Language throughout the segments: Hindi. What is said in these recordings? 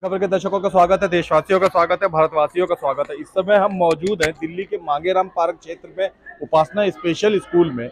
खबर के दर्शकों का स्वागत है, देशवासियों का स्वागत है, भारतवासियों का स्वागत है। इस समय हम मौजूद हैं दिल्ली के मांगेराम पार्क क्षेत्र में उपासना स्पेशल स्कूल में।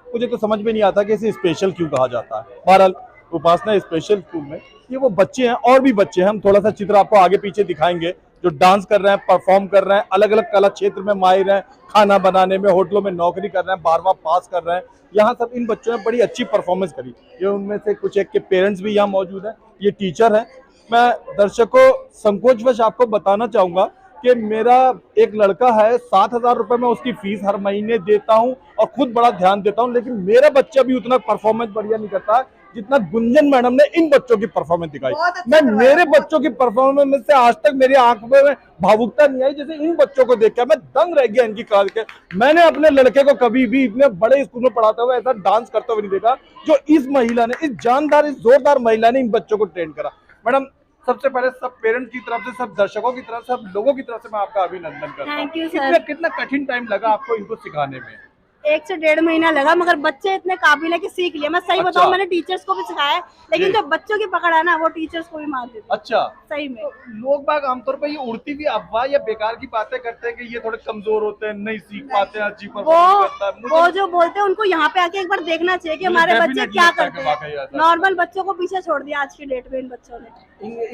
मुझे तो समझ में नहीं आता कि इसे स्पेशल क्यों कहा जाता है। बहरहाल उपासना स्पेशल स्कूल में ये वो बच्चे हैं और भी बच्चे हैं। हम थोड़ा सा चित्र आपको आगे पीछे दिखाएंगे जो डांस कर रहे हैं, परफॉर्म कर रहे हैं, अलग अलग कला क्षेत्र में माहिर हैं, खाना बनाने में, होटलों में नौकरी कर रहे हैं, 12वां पास कर रहे हैं। यहाँ सब इन बच्चों ने बड़ी अच्छी परफॉर्मेंस करी। ये उनमें से कुछ एक के पेरेंट्स भी यहाँ मौजूद हैं, ये टीचर हैं। मैं दर्शकों संकोचवश आपको बताना चाहूंगा कि मेरा एक लड़का है, 7,000 रुपए मैं उसकी फीस हर महीने देता हूं और खुद बड़ा ध्यान देता हूं, लेकिन मेरा बच्चा भी उतना परफॉर्मेंस बढ़िया नहीं करता जितना गुंजन मैडम ने इन बच्चों की परफॉर्मेंस दिखाई। मैं मेरे बच्चों की परफॉर्मेंस में से आज तक मेरी आंखों में भावुकता नहीं आई जैसे इन बच्चों को देख के। मैं दंग रह गया इनकी कला के। मैंने अपने लड़के को कभी भी इतने बड़े स्कूल में पढ़ाते हुए ऐसा डांस करते हुए नहीं देखा जो इस महिला ने, इस जानदार, इस जोरदार महिला ने इन बच्चों को ट्रेन करा। मैडम, सबसे पहले सब पेरेंट्स की तरफ से, सब दर्शकों की तरफ से, सब लोगों की तरफ से मैं आपका अभिनंदन करता हूँ। Thank you sir. कितना कठिन टाइम लगा आपको इनको सिखाने में? 1 से 1.5 महीना लगा, मगर बच्चे इतने काबिल है कि सीख लिया। मैं सही बताऊं, मैंने टीचर्स को भी सिखाया, लेकिन जो बच्चों की पकड़ है ना, वो टीचर्स को भी मार देती है। अच्छा, सही में। तो लोग बाग आमतौर पर ये उड़ती हुई अफवाह या बेकार की बातें करते हैं कि ये थोड़े कमजोर होते हैं, नहीं सीख पाते हैं, अच्छी परफॉर्मेंस करता है। वो जो बोलते हैं उनको यहाँ पे आके एक बार देखना चाहिए कि हमारे बच्चे क्या करते हैं। नॉर्मल बच्चों को पीछे छोड़ दिया आज की डेट में इन बच्चों ने।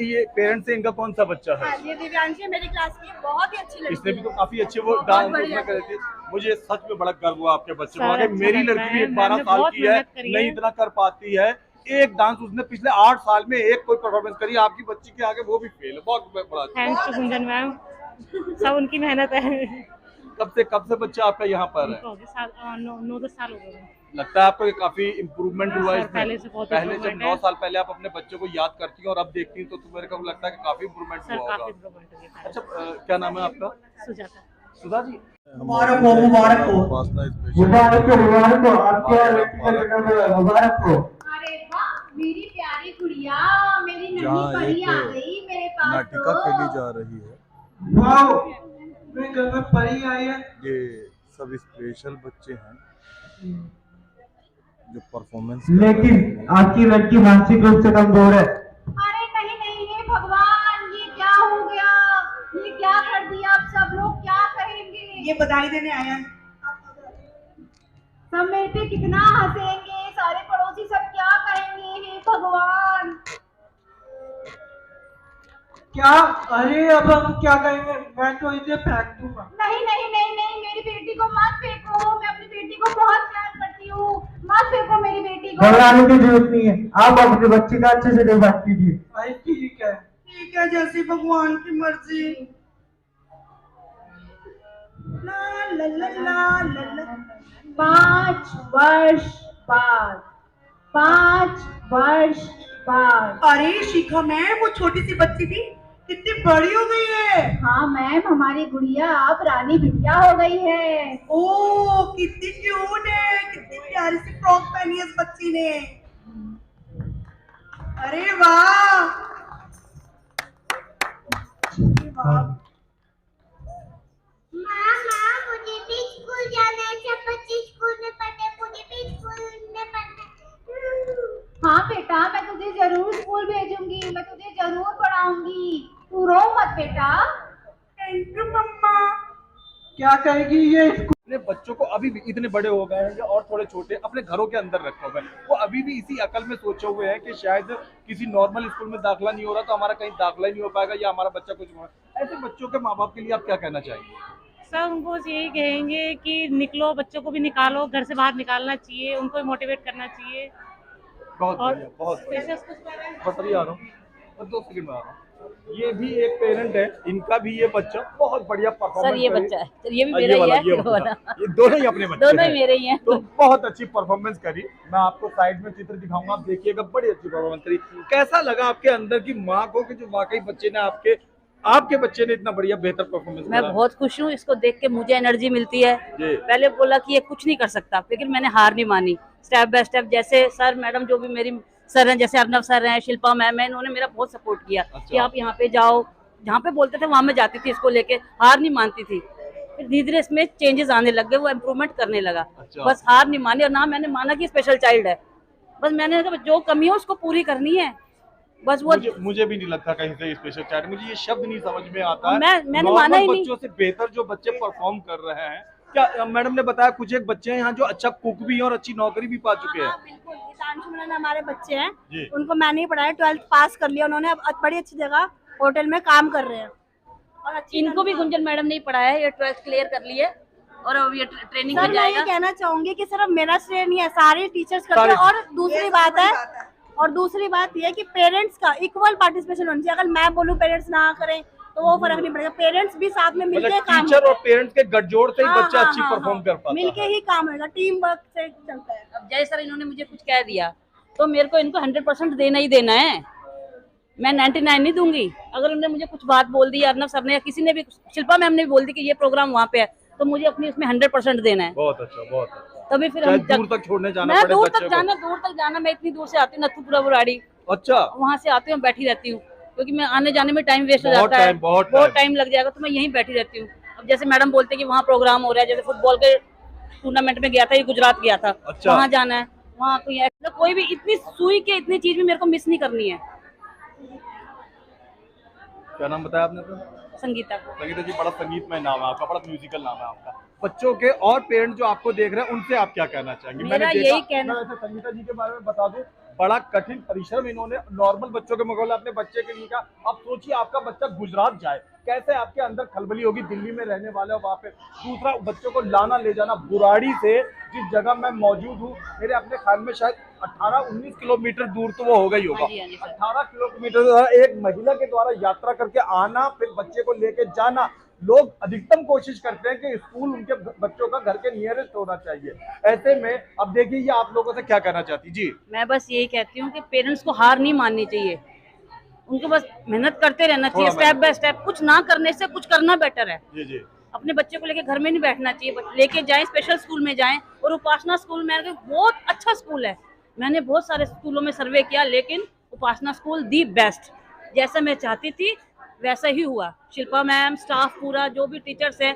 ये पेरेंट्स से इनका कौन सा बच्चा है? ये दिव्यांशी मेरी क्लास की बहुत ही अच्छी लड़की इसने भी है। तो काफी अच्छे वो डांस कर रही थी। मुझे सच में बड़ा गर्व हुआ आपके बच्चे को। मेरी लड़की भी 12 साल की है, नहीं इतना कर पाती है। एक डांस उसने पिछले 8 साल में एक कोई परफॉर्मेंस करी, आपकी बच्ची के आगे वो भी फेल है। बहुत बड़ा। थैंक्स टू गुंजन मैम, सब उनकी मेहनत है। कब से बच्चा आपका यहाँ पर है? 9-10 साल हो गए। लगता है आपको काफी इम्प्रूवमेंट हुआ है इसमें? पहले से बहुत पहले जब 9 साल पहले आप अपने बच्चों को याद करती हैं और अब देखती हैं तो मेरे को लगता है कि काफी इम्प्रूवमेंट हुआ होगा। अच्छा, क्या नाम है आपका? सुजाता। सुधा जी, मुबारक हो, मुबारक हो, मुबारक हो, मुबारक हो, आपके लड़की का जन्म है, मुबारक हो। अरे वाह, मेरी प्यारी गुड़िया, मेरी नन्ही परी आ गई मेरे पास। नाटिका खेली जा रही है। वाओ, मेरे घर में परी आई है। ये सब स्पेशल बच्चे हैं जो परफॉर्मेंस। लेकिन आपकी लड़की मानसिक रूप से कमजोर है। अरे नहीं नहीं, हे भगवान, ये क्या हो गया? ये क्या कर दिया? अब सब लोग क्या कहेंगे? ये बधाई देने आया है। सब मेरे पे कितना हंसेंगे, सारे पड़ोसी सब क्या कहेंगे? हे भगवान। क्या? अरे अब हम क्या करेंगे? मैं तो इसे फेंक दूंगा। नहीं नहीं नहीं नहीं, मेरी बेटी को मत फेंको। मैं अपनी बेटी को बहुत प्यार करती हूँ। मत फेंको मेरी बेटी को। घबराने की जरूरत नहीं है, आप अपने बच्चे का अच्छे से देखभाल कीजिए। अरे ठीक है, जैसी भगवान की मर्जी। ला ला ला ला ला ला। 5 वर्ष बाद, 5 वर्ष बाद। अरे शिखा मैम, वो छोटी सी बच्ची थी, कितनी बड़ी हो गई है। हाँ मैम, हमारी गुड़िया अब रानी बिटिया हो गई है। ओ कितनी क्यूट है, कितनी प्यारी सी फ्रॉक पहनी है इस बच्ची ने। अरे वाह, मामा, मुझे भी स्कूल जाना है। सब बच्चे स्कूल में पढ़ते हैं, मुझे भी स्कूल में पढ़ना है। हाँ बेटा, मैं तुझे जरूर स्कूल भेजूंगी, मैं तुझे जरूर पढ़ाऊंगी। तू रो मत बेटा। थैंक यू मम्मा। क्या कहेगी ये? अपने बच्चों को अभी भी इतने बड़े हो गए हैं या और थोड़े छोटे अपने घरों के अंदर रखे हुए हैं, वो अभी भी इसी अकल में सोचे हुए हैं कि शायद किसी नॉर्मल स्कूल में दाखिला नहीं हो रहा तो हमारा कहीं दाखिला ही नहीं हो पाएगा या हमारा बच्चा कुछ हो। ऐसे बच्चों के माँ बाप के लिए आप क्या कहना चाहेंगे? सब उनको यही कहेंगे कि निकलो, बच्चों को भी निकालो, घर से बाहर निकालना चाहिए, उनको भी मोटिवेट करना चाहिए। बहुत और बढ़िया, बहुत बढ़िया। जैसे आ रहा हूँ और 2 सेकंड में आ रहा हूँ। ये भी एक पेरेंट है, इनका भी ये बच्चा बहुत बढ़िया परफॉर्मेंस। सर ये बच्चा है, सर ये भी मेरा ही है, ये दोनों ही अपने बच्चे दोनों ही मेरे ही हैं। तो बहुत अच्छी परफॉर्मेंस करी। मैं आपको साइड में चित्र दिखाऊंगा, आप देखिएगा, बड़ी अच्छी परफॉर्मेंस करी। कैसा लगा आपके अंदर की माँ को कि जो वाकई बच्चे ने आपके बच्चे ने इतना बढ़िया बेहतर परफॉर्मेंस? मैं बहुत खुश हूँ, इसको देख के मुझे एनर्जी मिलती है। पहले बोला कि ये कुछ नहीं कर सकता, लेकिन मैंने हार नहीं मानी। स्टेप बाय स्टेप, जैसे सर मैडम जो भी मेरी सर हैं, जैसे अर्नव सर हैं, शिल्पा मैम है, इन्होंने मेरा बहुत सपोर्ट किया। अच्छा। कि आप यहाँ पे जाओ, जहाँ पे बोलते थे वहाँ मैं जाती थी, इसको लेके हार नहीं मानती थी। फिर धीरे धीरे इसमें चेंजेस आने लग गए, वो इम्प्रूवमेंट करने लगा। अच्छा। बस हार नहीं मानी, और ना मैंने माना कि स्पेशल चाइल्ड है, बस मैंने जो कमी है उसको पूरी करनी है। बस वो मुझे भी नहीं लगता कहीं से स्पेशल चाइल्ड, मुझे ये शब्द नहीं समझ में आता है। मैंने नॉर्मल माना ही नहीं। बच्चों से बेहतर जो बच्चे परफॉर्म कर रहे हैं, क्या मैडम ने बताया कुछ एक बच्चे हैं यहाँ जो अच्छा कुक भी हैं और अच्छी नौकरी भी पा चुके हैं। हाँ, बिल्कुल। हितांशु मैडम हमारे बच्चे हैं, जी। उनको मैंने ही पढ़ाया, 12th पास कर लिया उन्होंने, अब बड़ी अच्छी जगह होटल में काम कर रहे हैं। और अच्छी इनको भी गुंजन मैडम ने ही पढ़ाया है, ये 12th क्लियर कर ली है और अब ये ट्रेनिंग सर में मैं ये जाएगा। कहना चाहूंगी कि सिर्फ मेरा श्रेय नहीं है, सारे टीचर्स करते हैं। और दूसरी बात ये है कि पेरेंट्स का इक्वल पार्टिसिपेशन होना चाहिए। अगर मैं बोलूं पेरेंट्स ना करें तो वो फर्क नहीं पड़ेगा, पेरेंट्स भी साथ में मिलके मतलब काम टीचर और पेरेंट्स के गठजोड़ से ही हाँ, बच्चा हाँ, अच्छी हाँ, परफॉर्म कर पाता मिलके है। ही काम होगा, टीम वर्क से चलता है। अब जय सर इन्होंने मुझे कुछ कह दिया तो मेरे को इनको 100% देना ही देना है, मैं 99 नहीं दूंगी। अगर उन्होंने मुझे कुछ बात बोल दी, अर्नब सर ने या किसी ने भी, शिल्पा मैम ने भी बोल दी कि ये प्रोग्राम वहाँ पे है, तो मुझे अपनी उसमें 100% देना है। बहुत अच्छा, बहुत अच्छा। तभी फिर चाहे हम दूर तक छोड़ने जाना मैं पड़े दूर बच्चे तक को। जाना, मैं इतनी दूर से आती हूँ, नथुपुरा बुराड़ी, अच्छा, वहाँ से आती हूँ, बैठी रहती हूँ, क्योंकि मैं आने जाने में टाइम वेस्ट हो बहुत जाता है, टाइम, बहुत टाइम लग जाएगा, तो मैं यहीं बैठी रहती हूँ। अब जैसे मैडम बोलते हैं कि वहाँ प्रोग्राम हो रहा है, जैसे फुटबॉल के टूर्नामेंट में गया था, ये गुजरात गया था, अच्छा। वहाँ जाना है, वहाँ कोई भी इतनी सुई के इतनी चीज भी मेरे को मिस नहीं करनी है। क्या नाम बताया आपने? तो संगीता संगीता जी, बड़ा संगीतमय नाम है आपका, बड़ा म्यूजिकल नाम है आपका। बच्चों के और पेरेंट्स जो आपको देख रहे हैं उनसे आप क्या कहना चाहेंगे? मेरा मैंने यही देखा, कहना- मैं वैसे संगीता जी के बारे में बता दूं, बड़ा कठिन परिश्रम इन्होंने नॉर्मल बच्चों के मुकाबले अपने बच्चे के लिए का। अब सोचिए आपका बच्चा गुजरात जाए, कैसे आपके अंदर खलबली होगी, दिल्ली में रहने वाले हो वहाँ पे। दूसरा, बच्चों को लाना ले जाना बुराड़ी से, जिस जगह मैं मौजूद हूँ, मेरे अपने ख्याल में शायद 18-19 किलोमीटर दूर तो वो होगा ही होगा। हाँ जी, हाँ जी, सर। 18 किलोमीटर एक महिला के द्वारा यात्रा करके आना, फिर बच्चे को लेके जाना। लोग अधिकतम कोशिश करते हैं कि स्कूल उनके बच्चों का घर के नियरेस्ट होना चाहिए। ऐसे में अब देखिए, ये आप लोगों से क्या कहना चाहती जी? मैं बस यही कहती हूँ कि पेरेंट्स को हार नहीं माननी चाहिए, उनको बस मेहनत करते रहना चाहिए, स्टेप बाय स्टेप। कुछ ना करने से कुछ करना बेटर है। जी जी। अपने बच्चे को लेके घर में नहीं बैठना चाहिए, लेके जाएं, स्पेशल स्कूल में जाएं। और उपासना स्कूल में बहुत अच्छा स्कूल है, मैंने बहुत सारे स्कूलों में सर्वे किया, लेकिन उपासना स्कूल दी बेस्ट। जैसा मैं चाहती थी वैसा ही हुआ। शिल्पा मैम, स्टाफ पूरा, जो भी टीचर्स हैं,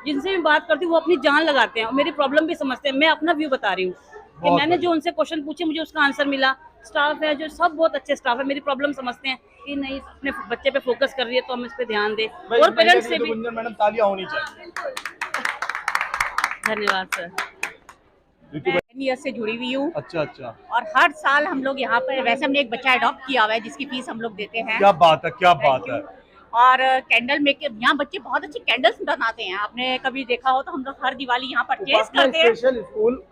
जिनसे भी बात करती हूँ वो अपनी जान लगाते हैं और मेरी प्रॉब्लम भी समझते हैं। मैं अपना व्यू बता रही हूँ कि मैंने जो उनसे क्वेश्चन पूछे मुझे उसका आंसर मिला। स्टाफ है जो सब बहुत अच्छे स्टाफ है, मेरी प्रॉब्लम समझते हैं कि नहीं अपने बच्चे पे फोकस कर रही है तो हम इस पे ध्यान दें। और पेरेंट्स से भी गुंजन मैडम, तालियां होनी चाहिए। धन्यवाद सर। मैं 10 ईयर से जुड़ी हुई हूँ अच्छा अच्छा, और हर साल हम लोग यहाँ पर, वैसे हमने एक बच्चा अडॉप्ट किया हुआ है जिसकी फीस हम लोग देते हैं। क्या बात है, क्या बात है। और कैंडल मेकर, यहाँ बच्चे बहुत अच्छी कैंडल्स बनाते हैं, आपने कभी देखा हो तो हम लोग हर दिवाली यहाँ परचेज उपासना करते हैं। स्पेशल स्कूल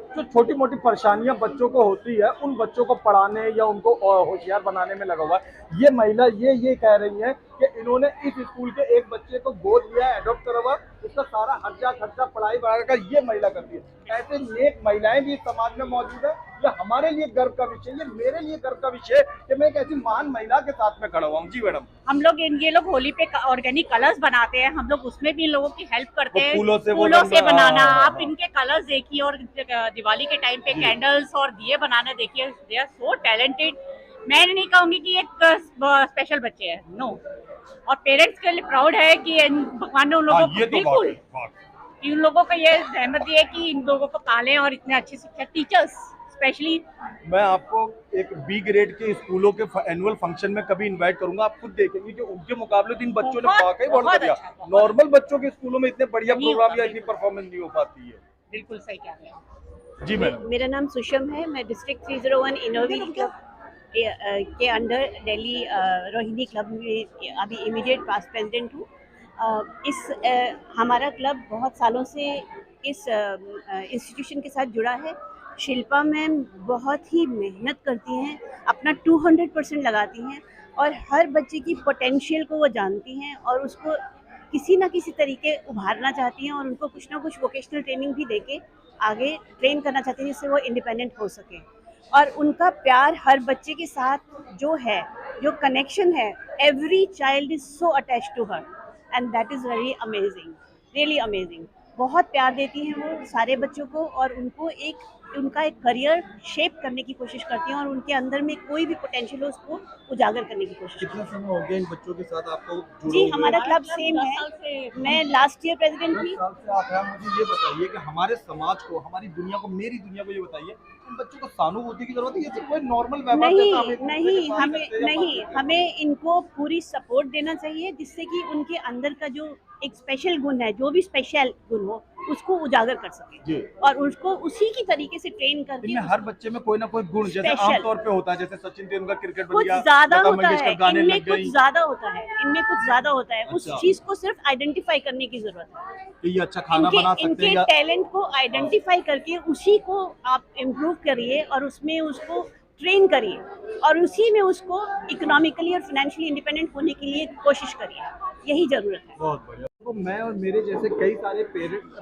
जो छोटी मोटी परेशानियां बच्चों को होती है, उन बच्चों को पढ़ाने या उनको होशियार बनाने में लगा हुआ है। ये महिला ये कह रही है कि इन्होंने इस स्कूल के एक बच्चे को गोद लिया, एडॉप्ट करा हुआ, उसका सारा खर्चा पढ़ाई वगैरह का ये महिला करती है। ऐसे नेक महिलाएं भी इस समाज में मौजूद है। ये हमारे लिए गर्व का विषय, ये मेरे लिए गर्व का विषय कि मैं एक ऐसी महान महिला के साथ में खड़ा हुआ हूँ। जी मैडम। हम लोग ये लोग होली पे ऑर्गेनिक कलर्स बनाते हैं, हम लोग उसमें भी इन लोगों की हेल्प करते हैं, फूलों से बनाना। हाँ। आप इनके कलर्स देखिए और दिवाली के टाइम पे कैंडल्स और दिए बनाना देखिए, दे आर सो टैलेंटेड। मैं नहीं कहूंगी कि एक स्पेशल बच्चे हैं, नो। और पेरेंट्स के लिए प्राउड है कि भगवान ने उन लोगों को बिल्कुल इन लोगों को ये रहमत दी है कि इन लोगों को पालें और इतने अच्छी शिक्षा, टीचर्स स्पेशली। मैं आपको एक बी ग्रेड के स्कूलों के एनुअल फंक्शन में कभी इनवाइट करूंगा, आप खुद देखेंगे कि उनके मुकाबले तो इन बच्चों ने वाकई बहुत बढ़िया। नॉर्मल बच्चों के स्कूलों में इतने बढ़िया प्रोग्राम या इतनी परफॉर्मेंस नहीं हो पाती है। बिल्कुल सही कह रहे हैं जी मैडम। मेरा नाम सुषम है, मैं डिस्ट्रिक्ट 301 इनोवी क्लब के अंडर दिल्ली रोहिणी क्लब में अभी इमीडिएट पास्ट प्रेसिडेंट हूँ। हमारा क्लब बहुत सालों से इस इंस्टीट्यूशन के साथ जुड़ा है। शिल्पा मैम बहुत ही मेहनत करती हैं, अपना 200% लगाती हैं और हर बच्चे की पोटेंशियल को वो जानती हैं और उसको किसी ना किसी तरीके उभारना चाहती हैं और उनको कुछ ना कुछ वोकेशनल ट्रेनिंग भी देके आगे ट्रेन करना चाहती हैं जिससे वो इंडिपेंडेंट हो सके। और उनका प्यार हर बच्चे के साथ जो है, जो कनेक्शन है, every child is so attached to her and that is very amazing, really amazing. बहुत प्यार देती हैं वो सारे बच्चों को और उनको एक उनका एक करियर शेप करने की कोशिश करती हैं और उनके अंदर में कोई भी पोटेंशियल हो उसको उजागर करने की कोशिश करती कितना समय हो गया इन बच्चों के साथ आपको हैं। जुड़े जी हुए? हमारा क्लब सेम है, मैं लास्ट ईयर प्रेसिडेंट 10 थी। साल से आप हैं, मुझे ये बताइए कि हमारे समाज को, हमारी दुनिया को, मेरी दुनिया को ये बताइए, इन बच्चों को सहानुभूति की जरूरत है, ये सिर्फ कोई नॉर्मल व्यवहार नहीं जैसा हम एक दूसरे के नहीं साथ हमें करते हैं या नहीं बात करते हैं। हमें इनको पूरी सपोर्ट देना चाहिए जिससे कि उनके अंदर का जो एक स्पेशल गुण है, जो भी स्पेशल गुण हो उसको उजागर कर सके जी। और उसको उसी की तरीके से ट्रेन करके इनमें हर बच्चे में कोई ना कोई गुण जैसे Special। आमतौर पे होता है, जैसे सचिन तेंदुलकर क्रिकेट बन कुछ गया, ज्यादा लता होता है, मंगेशकर गाने इनमें लग कुछ गई, ज्यादा होता है, इनमें कुछ ज्यादा होता है। उस अच्छा। चीज को सिर्फ आइडेंटिफाई करने की जरूरत है। कि ये अच्छा खाना बना सकते इनके हैं या टैलेंट को आइडेंटिफाई करके उसी को आप इम्प्रूव करिए और उसमें उसको ट्रेन करिए और उसी में उसको इकोनॉमिकली और फाइनेंशियली इंडिपेंडेंट होने के लिए कोशिश करिए, यही जरूरत है। बहुत बढ़िया। तो मैं और मेरे जैसे कई सारे पेरेंट्स,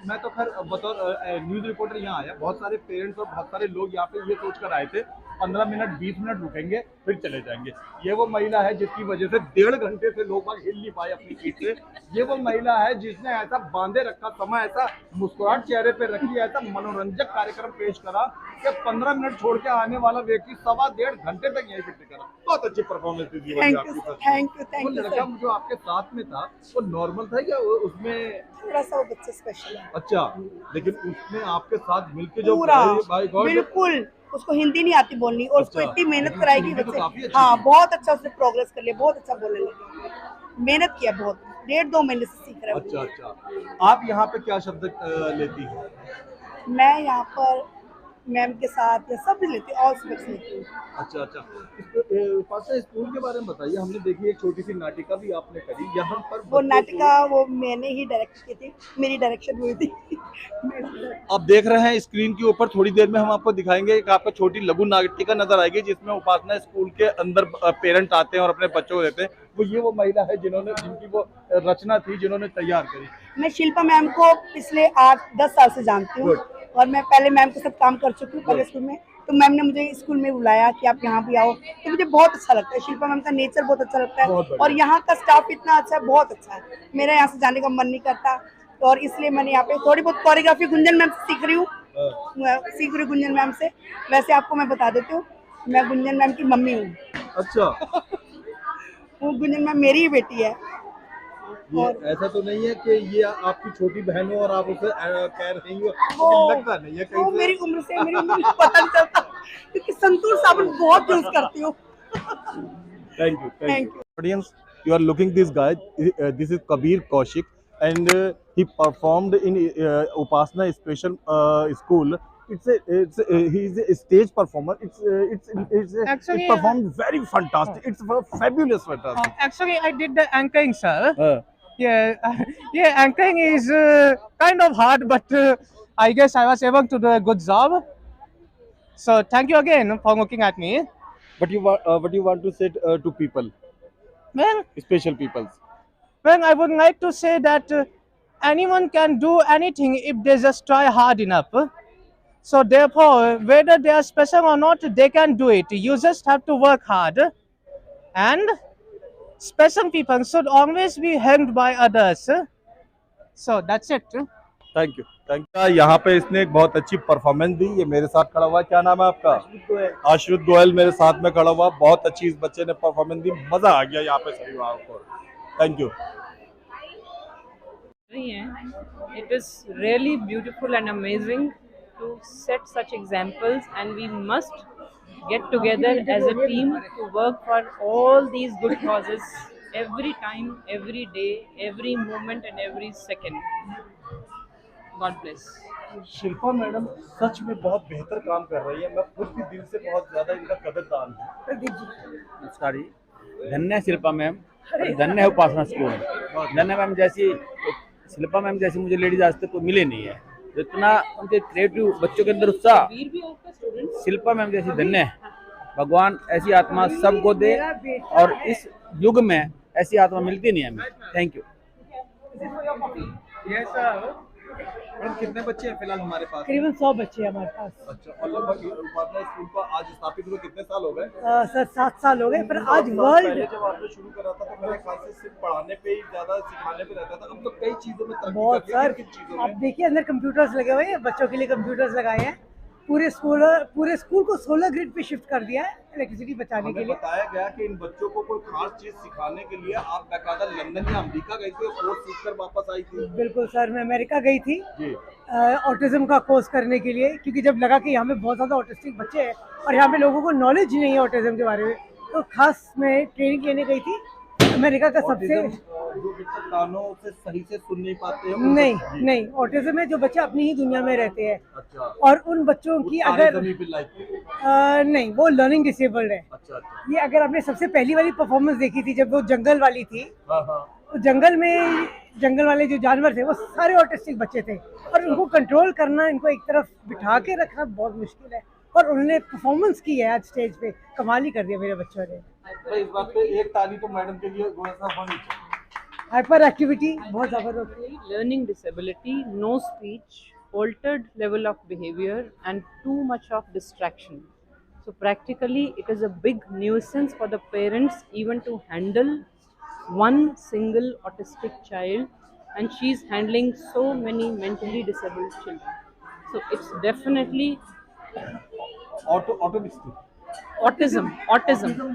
मैं तो खैर बतौर न्यूज़ रिपोर्टर यहाँ आया, बहुत सारे पेरेंट्स और बहुत सारे लोग यहाँ पे ये सोच कर आए थे 15 मिनट 20 मिनट रुकेंगे फिर चले जाएंगे। ये वो महिला है जिसकी वजह से 1.5 घंटे से लोग बाग हिल नहीं पाए अपनी सीट से। ये वो महिला है जिसने ऐसा बांधे रखा समय, ऐसा मुस्कुराहट चेहरे पे रखी, ऐसा मनोरंजक कार्यक्रम पेश करा कि 15 मिनट छोड़ के आने वाला व्यक्ति 1.25 घंटे तक यहीं पे टिका। बहुत अच्छी परफॉर्मेंस थी जीवन में आपकी। थैंक वो यू लड़का जो आपके साथ में था वो नॉर्मल था या उसमें थोड़ा सा वो बच्चा स्पेशल है अच्छा, लेकिन उसने आपके साथ मिलके जो पूरा बाय गॉड, बिल्कुल, उसको हिंदी नहीं आती बोलनी और उसको अच्छा, इतनी मेहनत लेकिन कराएगी हिंदी तो बच्चे। काफी अच्छी हाँ थी। बहुत अच्छा उसने प्रोग्रेस कर लिया, बहुत अच्छा बोलने लगे, मेहनत किया बहुत, 1.5-2 महीने से सीख रहा है अच्छा अच्छा। आप यहाँ पे क्या शब्द लेती हैं? मैं यहाँ पर मैम के साथ या सब लेती ऑल सब्जेक्ट्स लेती हूँ। अच्छा अच्छा। पासा स्कूल के बारे में बताइए, हमने देखी एक छोटी सी नाटिका भी आपने करी यहाँ पर। वो बच्चों नाटिका वो मैंने ही डायरेक्ट की थी, मेरी डायरेक्शन हुई थी। को आप देख रहे हैं स्क्रीन के ऊपर, थोड़ी देर में हम आपको दिखाएंगे कि आपको छोटी लघु नाटिका नजर आएगी जिसमें उपासना स्कूल के अंदर पेरेंट आते हैं और अपने बच्चों को देते हैं। वो महिला है जिनकी वो रचना थी, जिन्होंने तैयार करी। मैं शिल्पा मैम को पिछले 8-10 साल से जानती हूँ और मैं पहले मैम के साथ काम कर चुकी हूँ पहले स्कूल में, तो मैम ने मुझे स्कूल में बुलाया कि आप यहाँ भी आओ, तो मुझे बहुत अच्छा लगता है। शिल्पा मैम का नेचर बहुत अच्छा लगता है और यहाँ का स्टाफ इतना अच्छा है, बहुत अच्छा है। मेरा यहाँ से जाने का मन नहीं करता और इसलिए मैंने यहाँ पे थोड़ी बहुत कोरियोग्राफी गुंजन मैम से सीख रही हूँ गुंजन मैम से। वैसे आपको मैं बता देती हूँ, मैं गुंजन मैम की मम्मी हूँ। अच्छा। वो गुंजन मैम मेरी ही बेटी है। ये ऐसा तो नहीं है कि ये आपकी छोटी बहन हो और आप उसे कह रही हो, वो- लगता नहीं है कहीं वो से। मेरी उम्र से मेरी उम्र को पता नहीं चलता क्योंकि संतूर साबुन बहुत यूज करती हूँ। Thank you. Thank you. Audience, you are looking this guy. This is Kabir Kaushik, and he performed in Upasana Special School. He is a stage performer. Actually, it performed very fantastic. It's fabulous, fantastic. actually, I did the anchoring, sir. Yeah, yeah, anchoring is kind of hard, but I guess I was able to do a good job. So thank you again for looking at me. What you want to say to people, Well, special people? well, I would like to say that anyone can do anything if they just try hard enough. So therefore, whether they are special or not, they can do it. You just have to work hard. And special people should always be helped by others. So that's it. Thank you. यहाँ पे इसने एक बहुत अच्छी परफॉर्मेंस दी। ये मेरे साथ खड़ा हुआ, क्या नाम है आपका? आश्रित गोयल मेरे साथ में खड़ा हुआ। बहुत अच्छी इस बच्चे ने परफॉर्मेंस दी, मजा आ गया यहाँ पे सभी को। Thank you. It is really beautiful and amazing to set such examples, and we must get together as a team to work for all these good causes every time, every day, every moment and every second. God bless. Shilpa madam सच में बहुत बेहतर काम कर रही है। मैं खुद भी दिल से बहुत ज्यादा इनका कदरदान हूँ। नमस्कार जी, धन्य शिल्पा मैम, धन्य है उपासना स्कूल। धन्य मैम जैसी, शिल्पा मैम जैसी मुझे लेडीज आज तक कोई मिले नहीं है। जितना उनके क्रिएटिव बच्चों के अंदर उत्साह, शिल्पा मैम जैसी धन्य है। भगवान ऐसी आत्मा सबको दे और इस युग में ऐसी आत्मा मिलती नहीं है हमें। Thank you. मैडम कितने बच्चे हैं फिलहाल हमारे पास? करीबन 100 बच्चे हैं हमारे पास। अच्छा, और लगभग उपासना स्कूल का आज स्थापित हुए कितने साल हो गए? सर 7 साल हो गए, पर आज पहले वर्ल्ड जब आपने शुरू करा था तो मेरे ख्याल से सिर्फ पढ़ाने पे ही ज्यादा, सिखाने पे रहता था। अब तो कई चीजों में तरक्की बहुत कर ली है। सर, किन चीजों आप में? देखिए अंदर कंप्यूटर्स लगे हुए हैं, बच्चों के लिए कंप्यूटर्स लगाए हैं पूरे स्कूल को सोलर ग्रिड पे शिफ्ट कर दिया है इलेक्ट्रिसिटी बचाने के लिए। बताया गया कि इन बच्चों को कोई खास चीज सिखाने के लिए आप बाकायदा लंदन या अमेरिका गई थी और कोर्स सीखकर वापस आई थी। बिल्कुल सर, मैं अमेरिका गई थी जी। ऑटिज्म का कोर्स करने के लिए, क्योंकि जब लगा कि यहाँ पे बहुत ज़्यादा ऑटिस्टिक बच्चे हैं और यहाँ पे लोगों को नॉलेज ही नहीं है ऑटिज्म के बारे में, तो खास मैं ट्रेनिंग लेने गई थी अमेरिका का। सबसे जो बच्चे कानों से सही से सुन नहीं पाते हैं, नहीं ऑटिज्म है जो बच्चे अपनी ही दुनिया में रहते हैं। अच्छा। और उन बच्चों की अगर नहीं, वो लर्निंग डिसेबल्ड है। अच्छा। ये अगर आपने सबसे पहली वाली परफॉर्मेंस देखी थी जब वो जंगल वाली थी, तो जंगल वाले जो जानवर थे वो सारे ऑटिस्टिक बच्चे थे और उनको कंट्रोल करना, इनको एक तरफ बिठा के रखना बहुत मुश्किल है। और उन्होंने परफॉर्मेंस की है आज स्टेज पे, कमाल ही कर दिया मेरे बच्चों ने। तो इस बात पे एक ताली तो मैडम के लिए होनी चाहिए। हाइपर एक्टिविटी बहुत ज़बरदस्त है। Learning disability, no speech, altered level of behavior and too much of distraction. So practically it is a big nuisance for the parents even to handle one single autistic child, and she's handling so many mentally disabled children. So it's definitely autism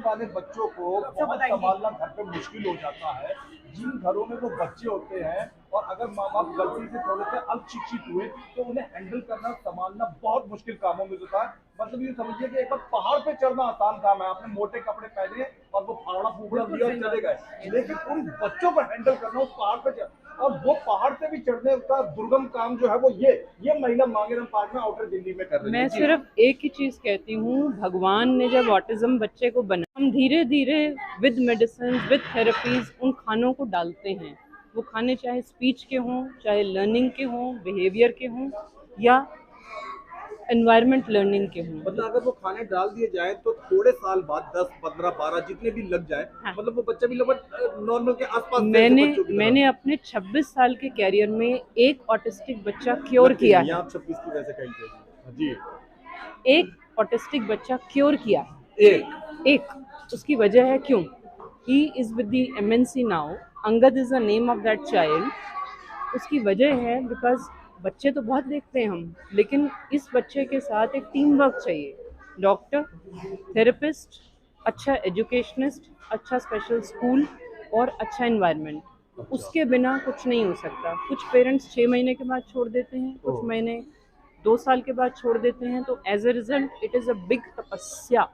वाले बच्चों को बहुत संभालना घर पे मुश्किल हो जाता है। जिन घरों में वो बच्चे होते हैं और अगर माँ बाप गलती से थोड़े से अल्पशिक्षित हुए तो उन्हें हैंडल करना, संभालना बहुत मुश्किल कामों में होता है। मतलब ये समझिए कि एक बार पहाड़ पे चढ़ना आसान काम है, आपने मोटे कपड़े पहने और वो फावड़ा फूकड़ा दिया और चले गए, लेकिन उन बच्चों को हैंडल करना उस पहाड़ पे और वो पहाड़ से भी चढ़ने का दुर्गम काम जो है वो ये महिला मांगेराम पार्क में आउटर दिल्ली में कर रही है। मैं सिर्फ एक ही चीज़ कहती हूँ, भगवान ने जब ऑटिज्म बच्चे को बना, हम धीरे धीरे विद मेडिसिन विद थेरेपीज उन खानों को डालते हैं। वो खाने चाहे स्पीच के हों, चाहे लर्निंग के हों, बिहेवियर के हों या एनवायरनमेंट लर्निंग के हों। मतलब अगर वो खाने डाल दिए जाए तो थोड़े साल बाद 10, 15, 12 जितने भी लग जाए, हाँ। मतलब वो बच्चा भी लगभग नॉर्मल के आसपास। मैंने अपने 26 साल के कैरियर में एक ऑटिस्टिक बच्चा क्योर किया है। आप 26 की वैसे कहीं जी, एक ऑटिस्टिक बच्चा क्योर किया है। एक उसकी वजह है क्यों? He is with the MNC now. Angad is the name of that child. उसकी वजह है बिकॉज बच्चे तो बहुत देखते हैं हम, लेकिन इस बच्चे के साथ एक टीम वर्क चाहिए। डॉक्टर, थेरेपिस्ट, अच्छा एजुकेशनिस्ट, अच्छा स्पेशल स्कूल और अच्छा एनवायरनमेंट। उसके बिना कुछ नहीं हो सकता। कुछ पेरेंट्स 6 महीने के बाद छोड़ देते हैं, कुछ महीने 2 साल के बाद छोड़ देते हैं। तो as a result it is a big तपस्या,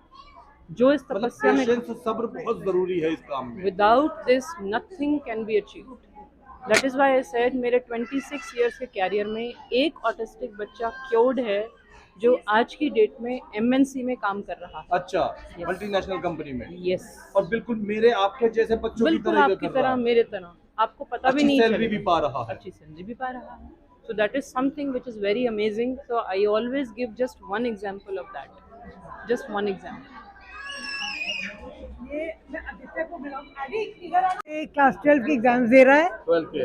जो इस तपस्या में सब्र बहुत जरूरी है इस काम में। Without this nothing can be achieved. That is why I said मेरे 26 ईयर्स के कैरियर में एक ऑटिस्टिक बच्चा क्योर्ड है जो आज की डेट में MNC में काम कर रहा है। अच्छा, मल्टीनेशनल कंपनी में। यस। और बिल्कुल मेरे आपके जैसे बच्चों की तरह, आपकी तरह, मेरे तरह, आपको पता भी नहीं, सैलरी भी पा रहा है, अच्छी सैलरी भी पा रहा है। So that is something which is very amazing. So I always give just one example of that. Just one example. ये मैं आदित्य को मिलाऊं। आदि क्लास 12 की एग्जाम दे रहा है। 12 के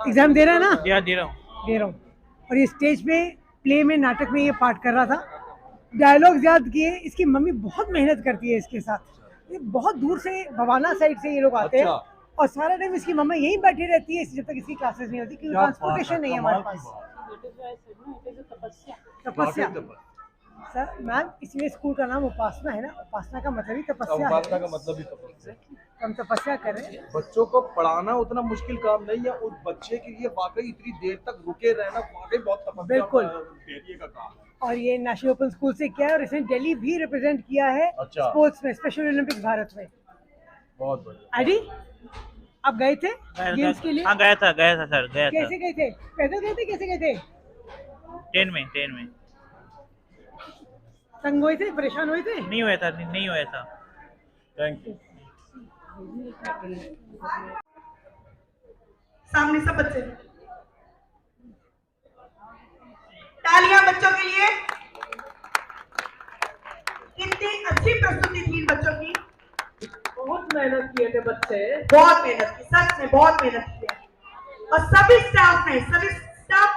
एग्जाम दे रहा है ना? दे रहा हूँ। और ये स्टेज पे प्ले में, नाटक में ये पार्ट कर रहा था। डायलॉग्स याद किए। इसकी मम्मी बहुत मेहनत करती है इसके साथ। ये बहुत दूर से भवाना साइड से ये लोग आते हैं और सारा टाइम इसकी मम्मा यहीं बैठी रहती है जब तक इसकी क्लासेस नहीं होती, क्योंकि ट्रांसपोर्टेशन नहीं है हमारे पास। तपस्या सर मैम, इसलिए स्कूल का नाम उपासना है ना। उपासना का मतलब ही तपस्या है। उपासना का मतलब ही तपस्या है। हम तपस्या कर रहे हैं। बच्चों को पढ़ाना उतना मुश्किल काम नहीं है, उस बच्चे के लिए वाकई इतनी देर तक रुके रहना वाकई बहुत तपस्या बिल्कुल का काम है। और ये नेशनल ओपन स्कूल से किया है और इसने दिल्ली भी रिप्रेजेंट किया है। अच्छा। स्पोर्ट्स में, स्पेशल ओलंपिक्स भारत में। बहुत बढ़िया। आदि आप गए थे गेम्स के लिए? हाँ गया था सर, गया था। कैसे गए थे? पैदल गए थे? कैसे गए थे? ट्रेन में। तंग हुए थे? परेशान हुए थे? नहीं हुआ था। Thank you. सामने सब बच्चे, तालियां बच्चों के लिए। कितनी अच्छी प्रस्तुति थी इन बच्चों की। बहुत मेहनत किए थे बच्चे, बहुत मेहनत की, सच में बहुत मेहनत की है। और सभी स्टाफ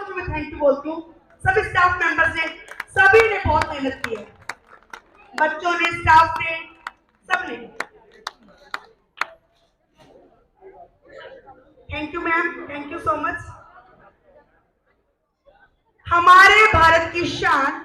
को मैं थैंक यू बोलती हूँ। सभी स्टाफ मेंबर्स ने, सभी ने बहुत मेहनत की है। बच्चों ने, स्टाफ ने, सबने। Thank you ma'am, thank you so much. हमारे भारत की शान